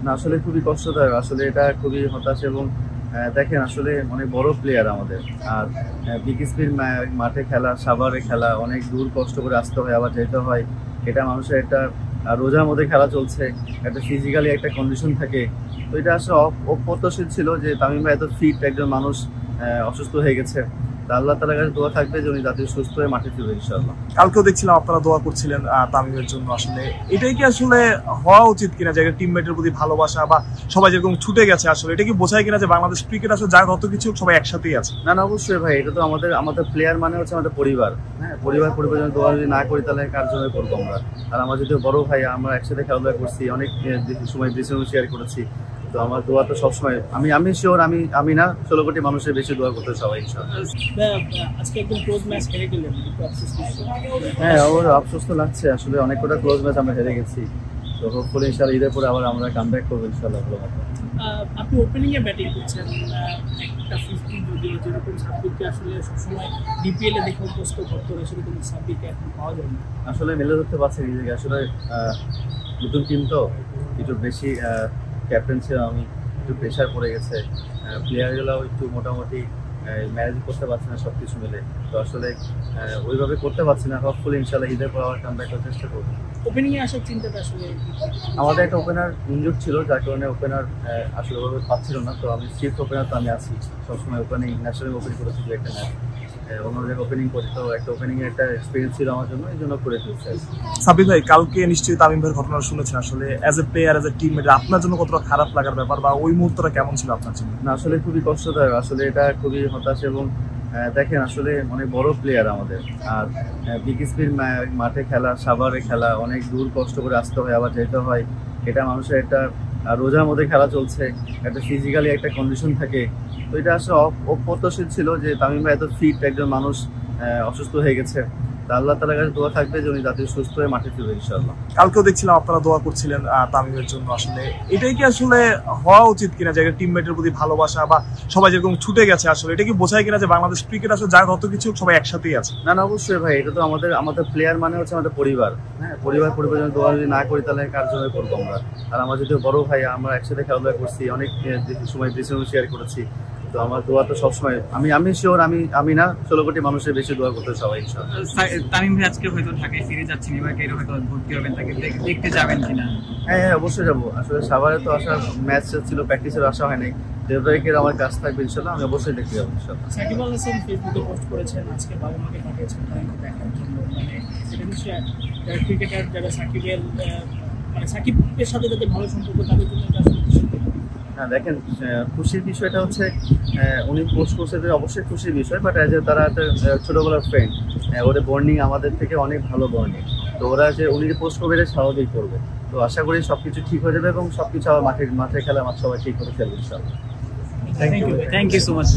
না আসলে খুবই কষ্টদায়ক, আসলে এটা খুবই হতাশ এবং দেখেন আসলে অনেক বড় প্লেয়ার আমাদের। আর বিকেএসপির মাঠে খেলা, সাভারে খেলা, অনেক দূর কষ্ট করে আসতে হয়, আবার যেতে হয়। এটা মানুষের একটা রোজার মধ্যে খেলা চলছে, একটা ফিজিক্যালি একটা কন্ডিশন থাকে। তো এটা আসলে অপ্রত্যাশিত ছিল যে তামিম ভাই এত ফিট একজন মানুষ অসুস্থ হয়ে গেছে। তা আল্লাহ তাআলার কাছে দোয়া থাকবে যে উনি যাতে সুস্থ হয়ে মাঠে ফিরবে ইনশাআল্লাহ। কালকেও দেখছিলাম আপনারা দোয়া করছিলেন তামিমের জন্য। আসলে এটাই কি আসলে হওয়া উচিত কিনা যে টিমমেটের প্রতি ভালোবাসা বা সবাই যেরকম ছুটে গেছে, আসলে এটা কি বোঝায় কিনা যে বাংলাদেশ ক্রিকেট আসলে যার যত কিছু সবাই একসাথেই আছে? না না, অবশ্যই ভাই, এটা তো আমাদের প্লেয়ার মানে হচ্ছে আমাদের পরিবার। হ্যাঁ, পরিবার জন্য দোয়া যদি না করি তাহলে কার জন্য করবো আমরা? আর আমার যদি বড় ভাই, আমরা একসাথে খেলাধুলা করছি, অনেক সময় ডিসিশন শেয়ার করেছি। তো আমার দোয়া তো সবসময় আমি শিওর আমি না 16 কোটি মানুষের বেশি দোয়া করতে সবাই ইনশাআল্লাহ। আজকে একদম ক্লোজ ম্যাচ হেরে গেলেন, হ্যাঁ, ওর আফসোস তো লাগছে, আসলে অনেক কটা ক্লোজ ম্যাচ আমরা হেরে গেছি। তো হোপফুলি ইনশাআল্লাহ ঈদের পরে আবার আমরা কামব্যাক করবো ইনশাআল্লাহ ভালো মতো। আপনি ওপেনিং এ ব্যাটিং করছেন, একটা 50 যদিও যেরকম সাব্বিরকে আসলে সবসময় ডিপিএল এ দেখে অভ্যস্ত করতে হবে, সেরকম সাব্বিরকে এখন পাওয়া যায় না। আসলে মেলে ধরতে পারছি নিজেকে, আসলে নতুন টিম তো একটু বেশি ক্যাপ্টেন ছিল আমি, একটু প্রেশার পড়ে গেছে। প্লেয়ারগুলোও একটু মোটামুটি ম্যানেজ করতে পারছে না সব কিছু মিলে। তো আসলে ওইভাবে করতে পারছি না। হোপফুলি ইনশাআল্লাহ ঈদের পর আবার কামব্যাক করার চেষ্টা করবো। ওপেনিং এ আসার চিন্তাটা আসলে আমাদের একটা ওপেনার ইনজুর্ড ছিল, যার কারণে ওপেনার আসলে ওভাবে পাচ্ছিল না। তো আমি শিফট ওপেনার তো আমি আছি সবসময়, ওপেনিং ন্যাশনাল ওপেন করেছি দু একটা ম্যাচ, অন্য জায়গায় ওপেনিং করি। তো একটা ওপেনিং এর একটা এক্সপিরিয়েন্স ছিল আমার জন্য, এই জন্য করে ফেলছি। সাব্বির ভাই, কালকে নিশ্চয়ই তামিম ভাইয়ের ঘটনা শুনেছেন। আসলে as a player, as a teammate আপনার জন্য কতটা খারাপ লাগার ব্যাপার বা ওই মুহূর্তটা কেমন ছিল আপনার জন্য? না আসলে খুবই কষ্টদায়ক, আসলে এটা খুবই হতাশ এবং দেখেন আসলে অনেক বড় প্লেয়ার আমাদের। আর বিকেএসপির মাঠে খেলা, সাভারে খেলা, অনেক দূর কষ্ট করে আসতে হয়, আবার যেতে হয়। এটা মানুষের একটা রোজার মধ্যে খেলা চলছে, একটা ফিজিক্যালি একটা কন্ডিশন থাকে। তো এটা আসলে অপ্রত্যাশিত ছিল যে তামিম ভাই এত ফিট একজন মানুষ অসুস্থ হয়ে গেছে। তা আল্লাহ তাআলার কাছে দোয়া থাকবে যে উনি যাতে সুস্থ হয়ে মাঠে ফিরবে ইনশাআল্লাহ। কালকেও দেখছিলাম আপনারা দোয়া করছিলেন তামিমের জন্য। আসলে এটাই কি আসলে হওয়া উচিত কিনা যে টিমমেটের প্রতি ভালোবাসা বা সবাই যেরকম ছুটে গেছে, আসলে এটা কি বোঝায় কিনা যে বাংলাদেশ ক্রিকেট আসলে যার যত কিছু সবাই একসাথেই আছে? না না, অবশ্যই ভাই, এটা তো আমাদের প্লেয়ার মানে হচ্ছে আমাদের পরিবার। হ্যাঁ, পরিবার জন্য দোয়া যদি না করি তাহলে কার জন্য করবো আমরা? আর আমার যদি বড় ভাই, আমরা একসাথে খেলাধুলা করছি, অনেক সময় ডিসিশন শেয়ার করেছি। তো আমার দোয়া তো সবসময় আমি শিওর আমি না 16 কোটি মানুষের বেশি দোয়া করতে সবাই ইনশাআল্লাহ। তামিম ভাই আজকে হয়তো ঢাকায় ফিরে যাচ্ছেন, এবার হয়তো ভর্তি হবেন, তাকে দেখতে যাবেন কিনা? হ্যাঁ, অবশ্যই যাবো। আসলে সাভারে তো আসার ম্যাচ ছিল, প্র্যাকটিসের আসা হয় নাই। 13 তারিখের আমার কাজ থাকবে ইনশাআল্লাহ, আমি অবশ্যই দেখতে যাবো ইনশাআল্লাহ। সাকিব আল হাসান ফেসবুকে পোস্ট করেছেন আজকে বাবা মাকে পাঠিয়েছেন তাদেরকে দেখার জন্য। মানে এটা নিশ্চয়ই ক্রিকেটার যারা সাকিবের মানে সাকিবের সাথে যাদের ভালো সম্পর্ক তাদের জন্য এটা আসলে খুশি। হ্যাঁ দেখেন, খুশির বিষয়টা হচ্ছে উনি পোস্ট করছে, অবশ্যই খুশির বিষয়। বাট এজ এ তারা একটা ছোটোবেলার ফ্রেন্ড, ওদের বন্ডিং আমাদের থেকে অনেক ভালো বন্ডিং। তো ওরা যে উনি পোস্ট করবে এটা স্বাভাবিক করবে। তো আশা করি সবকিছু ঠিক হয়ে যাবে এবং সবকিছু আবার মাঠে খেলা সবাই ঠিক করে ফেলবে ইনশাআল্লাহ। Thank you so much.